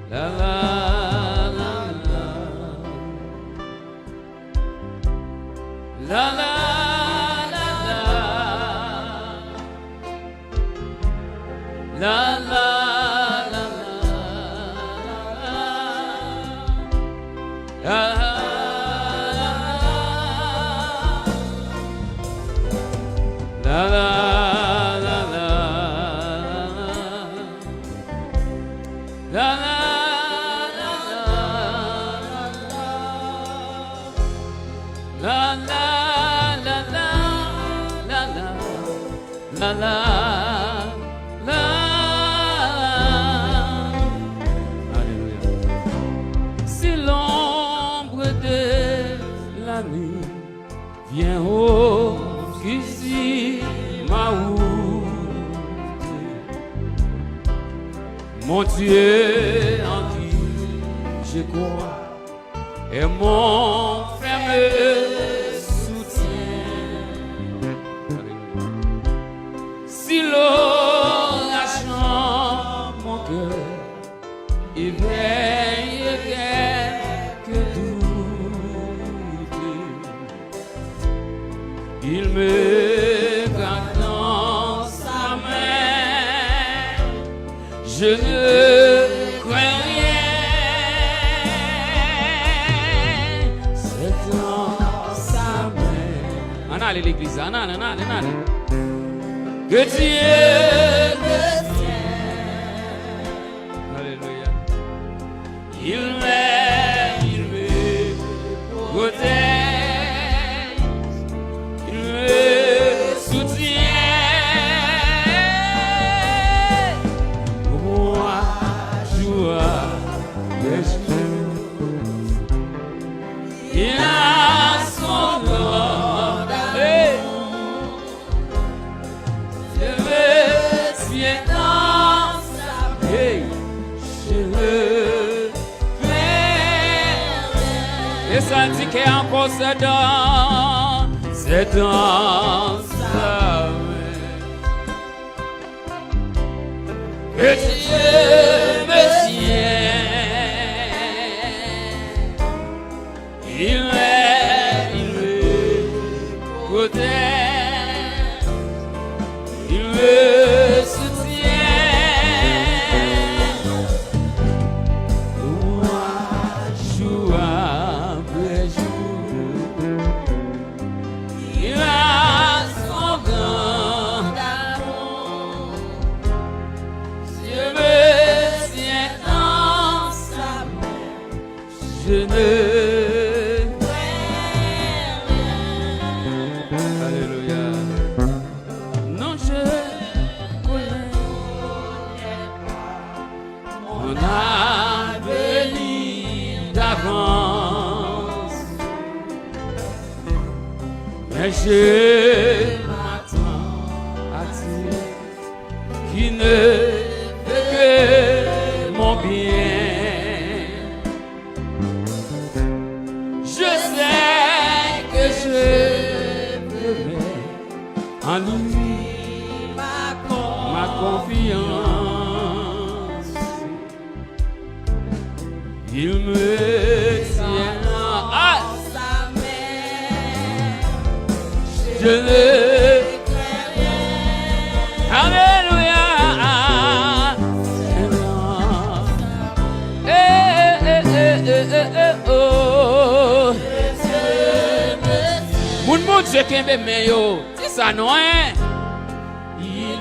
la la la la la la la la la la la. Alléluia. Si l'ombre de la nuit vient jusqu'ici ma route, mon Dieu en qui je crois est mon ferme soutien. Si l'orage chante mon cœur, il veille quelques doutes, il me garde dans sa main, je ne crains rien, c'est dans sa main. On a l'église, on a. Que Dieu me tient. Alléluia. Il me protège, il me soutient. Moi, joie, il a son nom d'amour. Et ça dit qu'encore c'est dans sa main que Dieu me tient. Il me protège, il me je ne Alléluia. Non, je connais mon avenir d'avance, mais je m'attends à Dieu qui ne fait que mon bien. En lui, ma confiance, il me tient à sa main, je ne crains rien. Alléluia. Mon Dieu qui me met ça non est. Il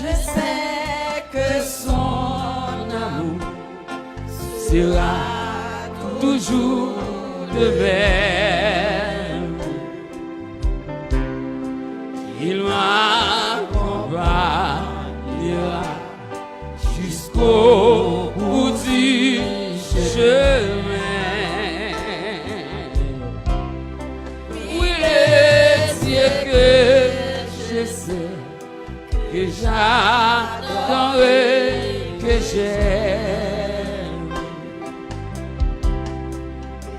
Je sais que son amour sera toujours de même. Il m'accompagne que j'adorerai, que j'aime.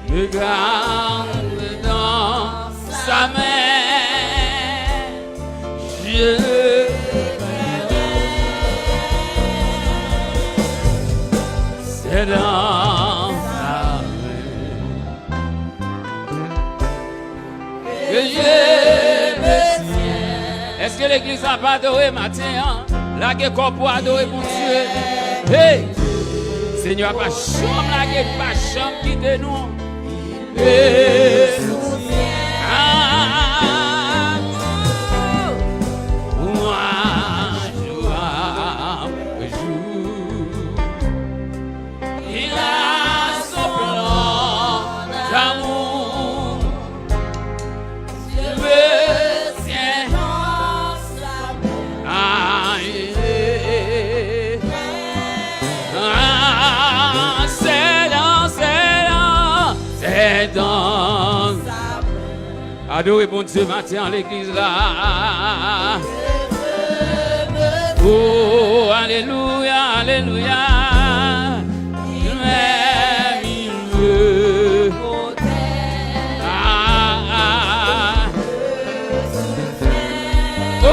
Me garde dans sa main, je c'est dans sa main que je me tiens. Est-ce que l'église a pas adoré matin? Là que corps pour adorer mon Dieu. Hey! Seigneur, pas chambre, là que pas chambre quitter nous. Il a son plan d'amour. Je me tiens. C'est dans adorez bon Dieu matin à l'église là. Oh, alléluia, alléluia. Même il veut. Oh,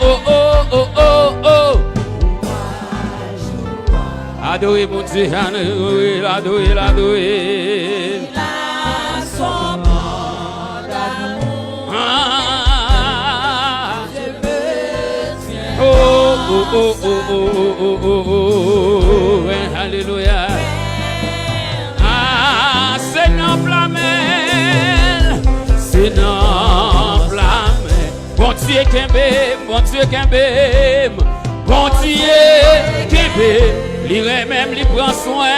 oh, oh, oh, oh, oh. Adorez mon Dieu, adorez, adorez, adorez. Oh, oh, oh, oh, oh, oh, oh, alléluia. Ah, c'est non plamel, c'est non plamel. Bon Dieu Kembe, bon Dieu Kembe, bon Dieu Kembe, l'irait même, li prend soin,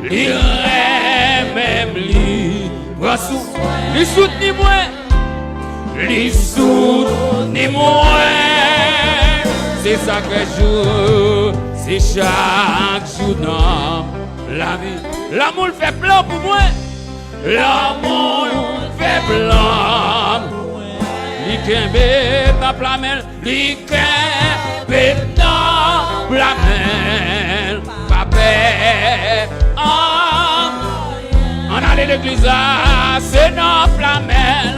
l'irait même, li prend soin, li soutenir moi. Les soutenez-moi, c'est ça que je joue, c'est chaque jour dans la vie. L'amour fait blanc pour moi, l'amour fait blanc. L'ikembe ma plamel, l'ikembe ma plamel, papa. On allait l'église, c'est notre plamel.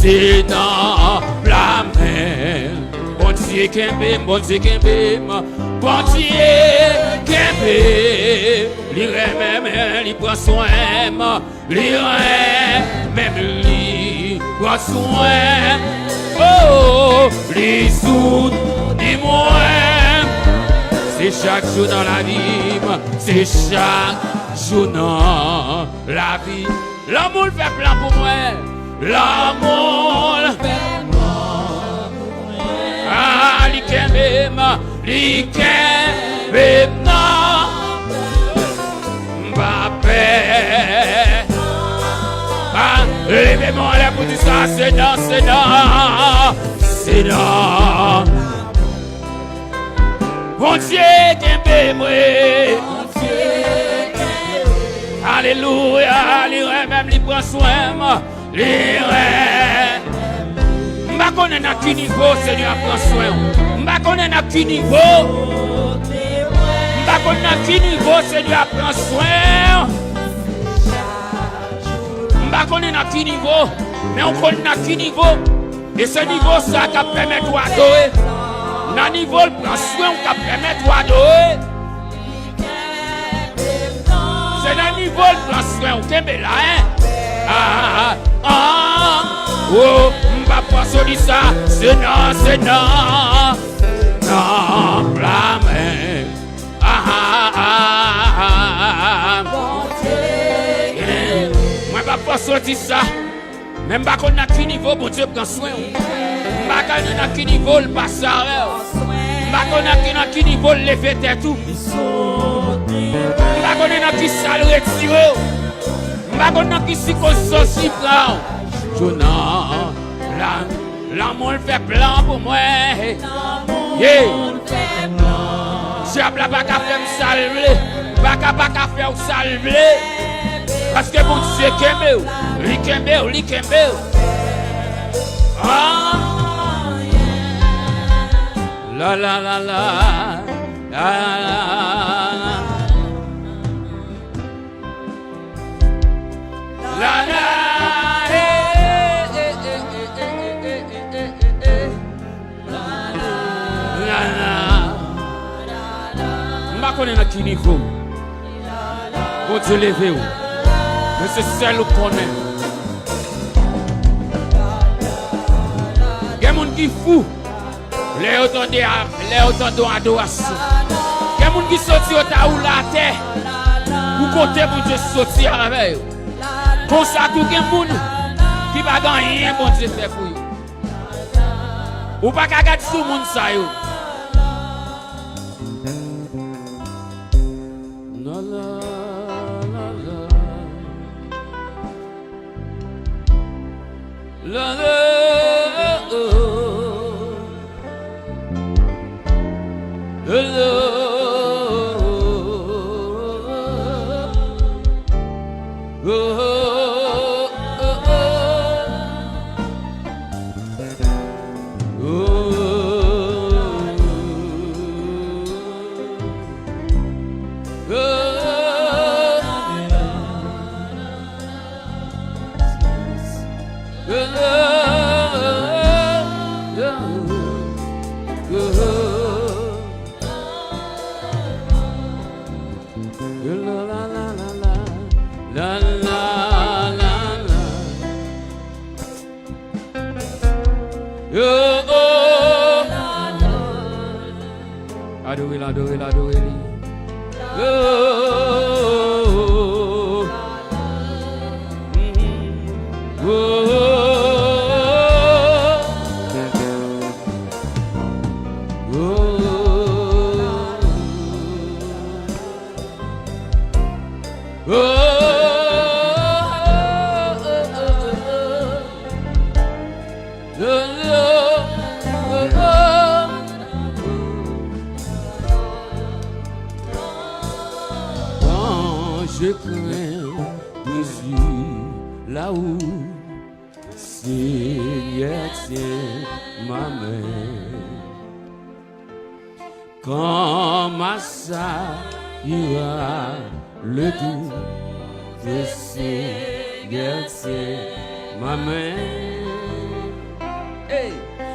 C'est dans la mer. Bon Dieu Kembe, bon Dieu Kembe, bon Dieu Kembe. L'irait même, il prend soin. L'irait même, il prend soin. Oh, les soutenez-moi. C'est chaque jour dans la vie. C'est chaque jour dans la vie. L'amour fait plein pour moi. L'amour ah, l'ikembe Mbappé ah, levez-moi là pour dire ça, c'est non, c'est non, c'est non. Bon Dieu, kembe moi. Alléluia, l'iré même, il prend soin. M'a connaît à qui niveau Seigneur prend soin. M'a connaît à qui niveau. M'a connaît à qui niveau Seigneur prend soin. M'a connaît à qui niveau. Mais on connaît à qui niveau. Et ce niveau ça qui permet de adorer. Dans niveau le prend soin qui permet de adorer. C'est dans niveau le prend soin qui est là hein. Oh, m'ba pas sortir ça, c'est non, non, blâme. Moi pas sortir ça, même pas qu'on a qui niveau, bon Dieu prend soin. M'ba qu'on a qui niveau le passe à m'ba qu'on a qui niveau le lever tête tout. M'ba qu'on a qui ça le retirer. M'ba qui si qu'on sorti plan. L'amour fait plan pour moi. Yeah. Diable pas qu'à faire me salver, pas qu'à faire me salver. Parce que mon Dieu kembe, li kembe. Ah. La la la la. La la la. Je connais pas qui niveau. Bon Dieu levez-vous. Mais c'est seul ou connaît. Il y a des gens qui fou. Les autant d'adoration. Il y a des gens qui sortent au ta ou la terre. Ou côté pour Dieu sortir avec eux. Comme ça, tout le monde qui va gagner, bon Dieu fait pour eux. Ou pas qu'à garder tout le monde ça. La la je crains Jésus là-haut, Seigneur tient ma main. Quand ma ira le doux, le Seigneur tient ma main. Hey.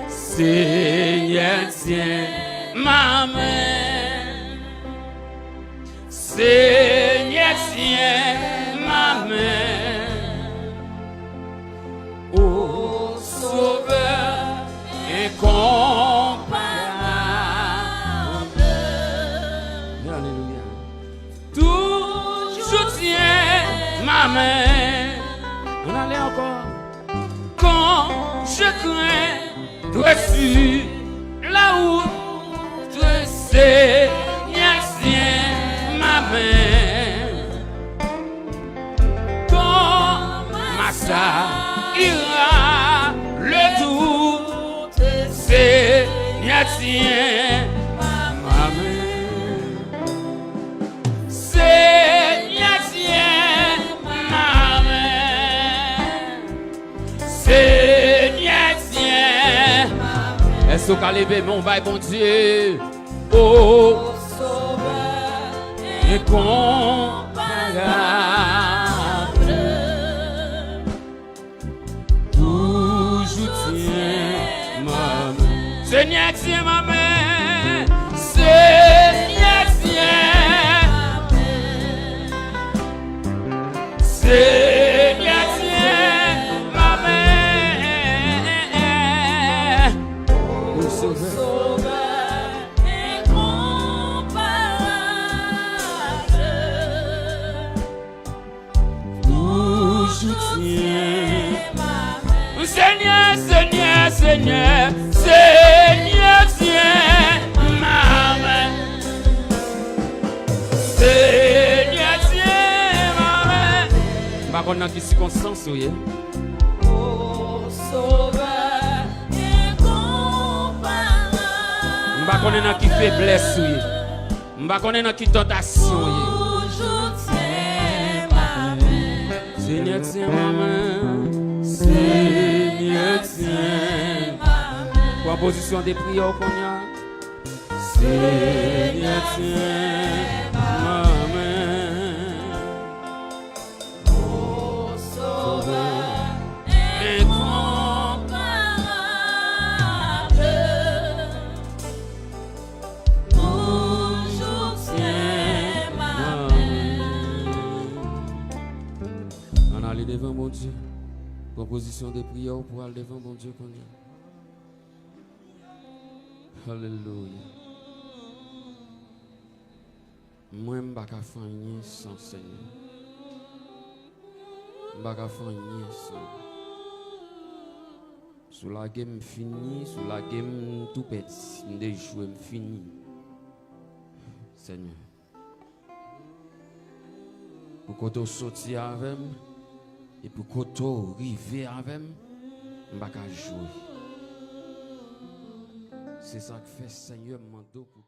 Seigneur tient ma main. Seigneur tient ma main. Ô Sauveur incomparable. Alléluia. Toujours tiens ma main. On allait encore. Quand je crains, toi tu là où tu sais, tiens ma main. Quand ma ira le tour, Seigneur tient ma main. Seigneur tient ma main. Seigneur tient. Est-ce qu'on a levé mon bail, bon Dieu? Oh, Sauveur incomparable. Toujours tient ma main. Seigneur tient ma main. Seigneur tient ma main. Seigneur tient ma main. Oh, Sauveur incomparable. Toujours tient ma main. Seigneur, Seigneur, Seigneur, Seigneur tient ma main. Seigneur tient ma main. Par contre, dans quelle circonstance, oui. Oh, Sauveur incomparable. Par contre, dans quelle faiblesse, oui. Par contre, dans quelle tentation, oui. Toujours tient ma main. Seigneur tient ma main. Seigneur tient ma main. Pour la position des prières qu'on a. Seigneur, tiens ma main. Ô Sauveur incomparable, toujours tiens ma main. On allait devant mon Dieu. Composition de prière pour aller devant mon Dieu. Alléluia. Moi, je ne peux pas faire rien sans Seigneur. Je ne peux pas faire rien sans. Sous la game fini, sous la game tout petit, je vais jouer fini. Seigneur. Pour que tu sortis avec moi, et pour que tu arrives avec moi, je ne peux pas jouer. C'est ça que fait Seigneur, mon dos pour